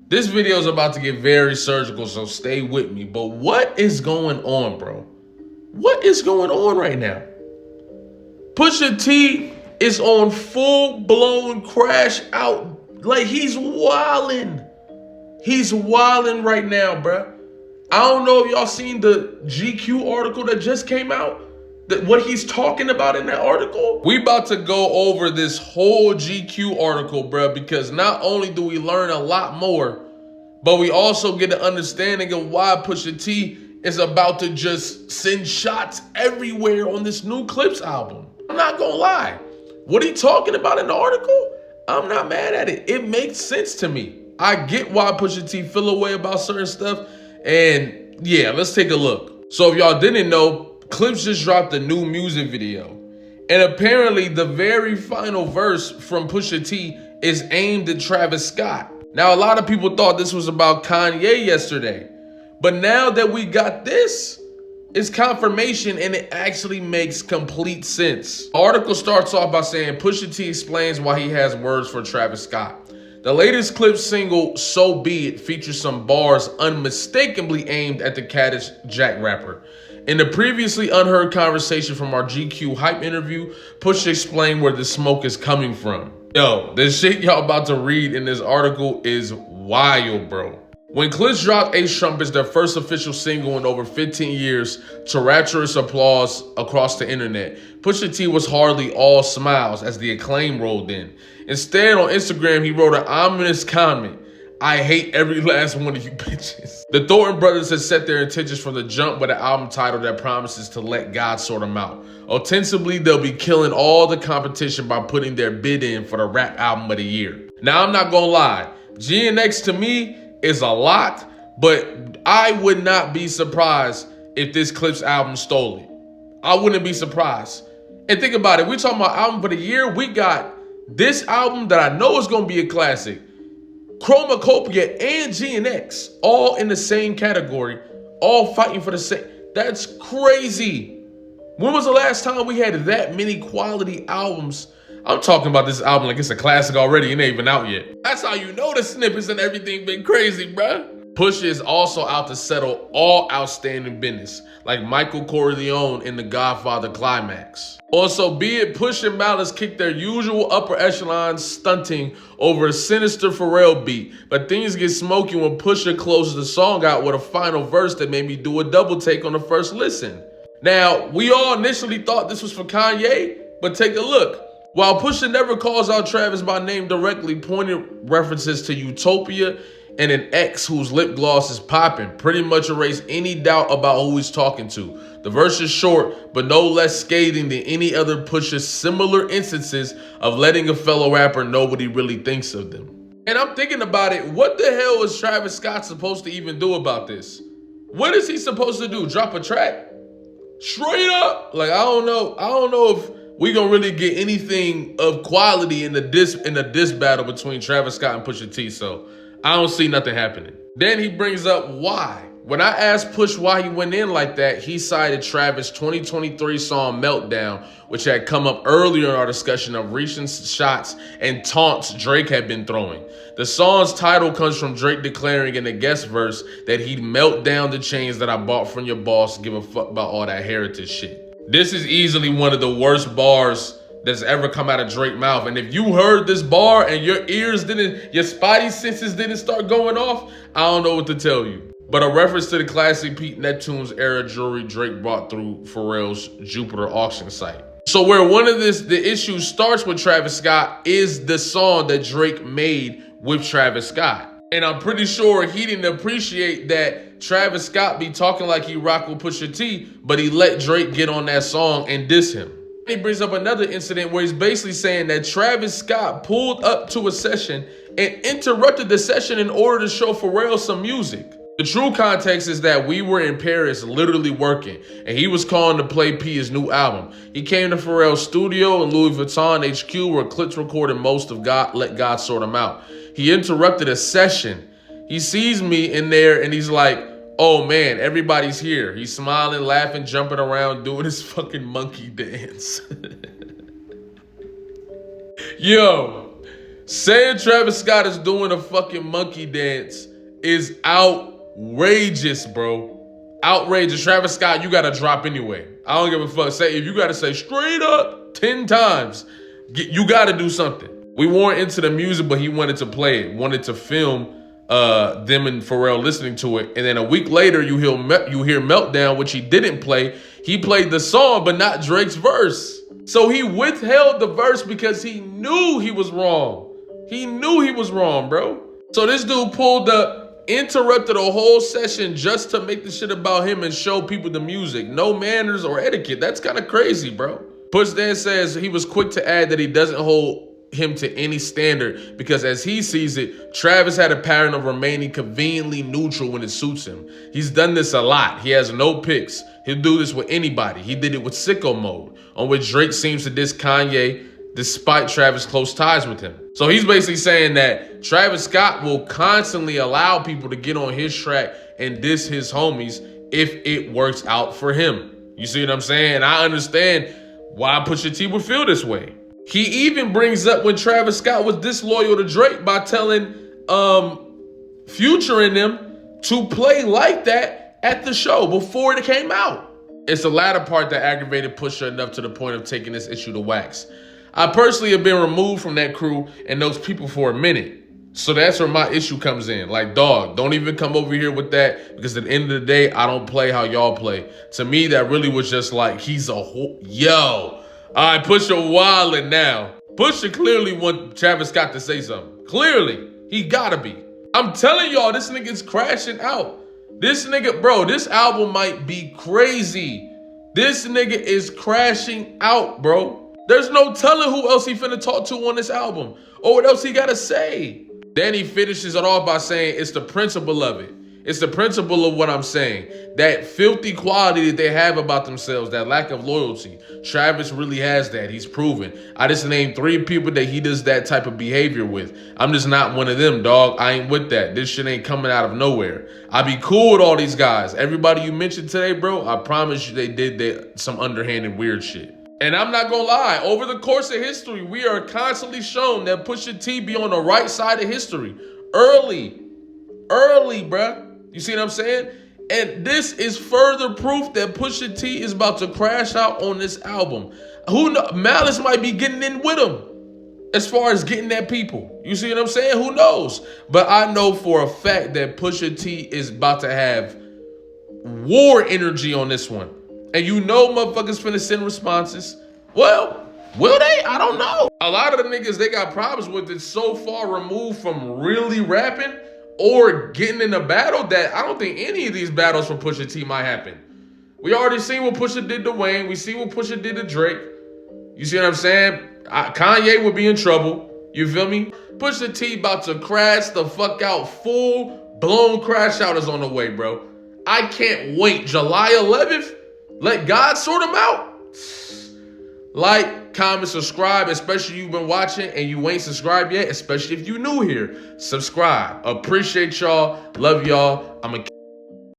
This video is about to get very surgical, so stay with me. But what is going on, bro? What is going on right now? Pusha T is on full-blown crash out. Like, he's wildin'. He's wildin' right now, bro. I don't know if y'all seen the GQ article that just came out. What he's talking about in that article. We about to go over this whole GQ article, bro, because not only do we learn a lot more, but we also get an understanding of why Pusha T is about to just send shots everywhere on this new Clips album. I'm not gonna lie. What he talking about in the article, I'm not mad at it. It makes sense to me. I get why Pusha T feel away about certain stuff. And yeah, let's take a look. So if y'all didn't know, Clips just dropped a new music video. And apparently the very final verse from Pusha T is aimed at Travis Scott. Now, a lot of people thought this was about Kanye yesterday. But now that we got this, it's confirmation and it actually makes complete sense. The article starts off by saying Pusha T explains why he has words for Travis Scott. The latest Clips single, So Be It, features some bars unmistakably aimed at the Caddis Jack rapper. In the previously unheard conversation from our GQ Hype interview, Pusha explained where the smoke is coming from. Yo, this shit y'all about to read in this article is wild, bro. When Clips dropped Ace Trumpets, their first official single in over 15 years, to rapturous applause across the internet, Pusha T was hardly all smiles as the acclaim rolled in. Instead, on Instagram, he wrote an ominous comment: "I hate every last one of you bitches." The Thornton brothers had set their intentions from the jump with an album title that promises to let God sort them out. Ostensibly, they'll be killing all the competition by putting their bid in for the rap album of the year. Now, I'm not gonna lie, GNX to me is a lot, but I would not be surprised if this Clips album stole it. I wouldn't be surprised. And think about it, we're talking about album for the year. We got this album that I know is gonna be a classic, Chromacopia and GNX, all in the same category, all fighting for the same. That's crazy. When was the last time we had that many quality albums? I'm talking about this album like it's a classic already. It ain't even out yet. That's how you know the snippets and everything been crazy, bruh. Pusha is also out to settle all outstanding business, like Michael Corleone in The Godfather Climax. Also, be it Pusha and Malice kicked their usual upper echelon stunting over a sinister Pharrell beat, but things get smoky when Pusha closes the song out with a final verse that made me do a double take on the first listen. Now, we all initially thought this was for Kanye, but take a look. While Pusha never calls out Travis by name directly, pointed references to Utopia and an ex whose lip gloss is popping pretty much erase any doubt about who he's talking to. The verse is short, but no less scathing than any other Pusha similar instances of letting a fellow rapper know what he really thinks of them. And I'm thinking about it, what the hell is Travis Scott supposed to even do about this? What is he supposed to do? Drop a track? Straight up? Like, I don't know if we gonna really get anything of quality in the diss battle between Travis Scott and Pusha T, so I don't see nothing happening. Then he brings up why. When I asked Push why he went in like that, he cited Travis' 2023 song Meltdown, which had come up earlier in our discussion of recent shots and taunts Drake had been throwing. The song's title comes from Drake declaring in the guest verse that he'd melt down the chains that I bought from your boss, give a fuck about all that heritage shit. This is easily one of the worst bars that's ever come out of Drake's mouth. And if you heard this bar and your spidey senses didn't start going off, I don't know what to tell you. But a reference to the classic Pete Neptune's era jewelry Drake bought through Pharrell's Jupiter auction site. So where the issue starts with Travis Scott is the song that Drake made with Travis Scott. And I'm pretty sure he didn't appreciate that Travis Scott be talking like he rock with Pusha T, but he let Drake get on that song and diss him. He brings up another incident where he's basically saying that Travis Scott pulled up to a session and interrupted the session in order to show Pharrell some music. The true context is that we were in Paris literally working, and he was calling to play P his new album. He came to Pharrell's studio in Louis Vuitton HQ where Clips recorded most of Let God Sort Him Out. He interrupted a session. He sees me in there and he's like, oh man, everybody's here. He's smiling, laughing, jumping around, doing his fucking monkey dance. Yo. Saying Travis Scott is doing a fucking monkey dance is outrageous, bro. Outrageous. Travis Scott, you gotta drop anyway. I don't give a fuck. Say if you gotta say straight up 10 times, you gotta do something. We weren't into the music, but he wanted to play it, wanted to film them and Pharrell listening to it. And then a week later, you hear Meltdown, which he didn't play. He played the song, but not Drake's verse. So he withheld the verse because he knew he was wrong. He knew he was wrong, bro. So this dude pulled up, interrupted a whole session just to make the shit about him and show people the music. No manners or etiquette. That's kind of crazy, bro. Push then says he was quick to add that he doesn't hold him to any standard because as he sees it, Travis had a pattern of remaining conveniently neutral when it suits him. He's done this a lot. He has no picks. He'll do this with anybody. He did it with Sicko Mode, on which Drake seems to diss Kanye despite Travis' close ties with him. So he's basically saying that Travis Scott will constantly allow people to get on his track and diss his homies if it works out for him. You see what I'm saying? I understand why Pusha T would feel this way. He even brings up when Travis Scott was disloyal to Drake by telling Future and them to play like that at the show before it came out. It's the latter part that aggravated Pusha enough to the point of taking this issue to wax. I personally have been removed from that crew and those people for a minute. So that's where my issue comes in. Like, dog, don't even come over here with that because at the end of the day, I don't play how y'all play. To me, that really was just like, he's a whole, yo. All right, Pusha wildin' now. Pusha clearly want Travis Scott to say something. Clearly, he gotta be. I'm telling y'all, this nigga's crashing out. This nigga, bro, this album might be crazy. This nigga is crashing out, bro. There's no telling who else he finna talk to on this album or what else he gotta say. Then he finishes it off by saying it's the principle of it. It's the principle of what I'm saying. That filthy quality that they have about themselves, that lack of loyalty. Travis really has that. He's proven. I just named 3 people that he does that type of behavior with. I'm just not one of them, dog. I ain't with that. This shit ain't coming out of nowhere. I be cool with all these guys. Everybody you mentioned today, bro, I promise you they did some underhanded weird shit. And I'm not gonna lie, over the course of history, we are constantly shown that Pusha T be on the right side of history. Early, bruh. You see what I'm saying? And this is further proof that Pusha T is about to crash out on this album. Who knows? Malice might be getting in with him as far as getting at people. You see what I'm saying? Who knows? But I know for a fact that Pusha T is about to have war energy on this one. And you know motherfuckers finna send responses. Well, will they? I don't know. A lot of the niggas they got problems with is so far removed from really rapping or getting in a battle that I don't think any of these battles for Pusha T might happen. We already seen what Pusha did to Wayne. We see what Pusha did to Drake. You see what I'm saying? Kanye would be in trouble. You feel me? Pusha T about to crash the fuck out. Full-blown crash out is on the way, bro. I can't wait. July 11th? Let God sort them out. Like, comment, subscribe, especially if you've been watching and you ain't subscribed yet, especially if you new here. Subscribe. Appreciate y'all. Love y'all.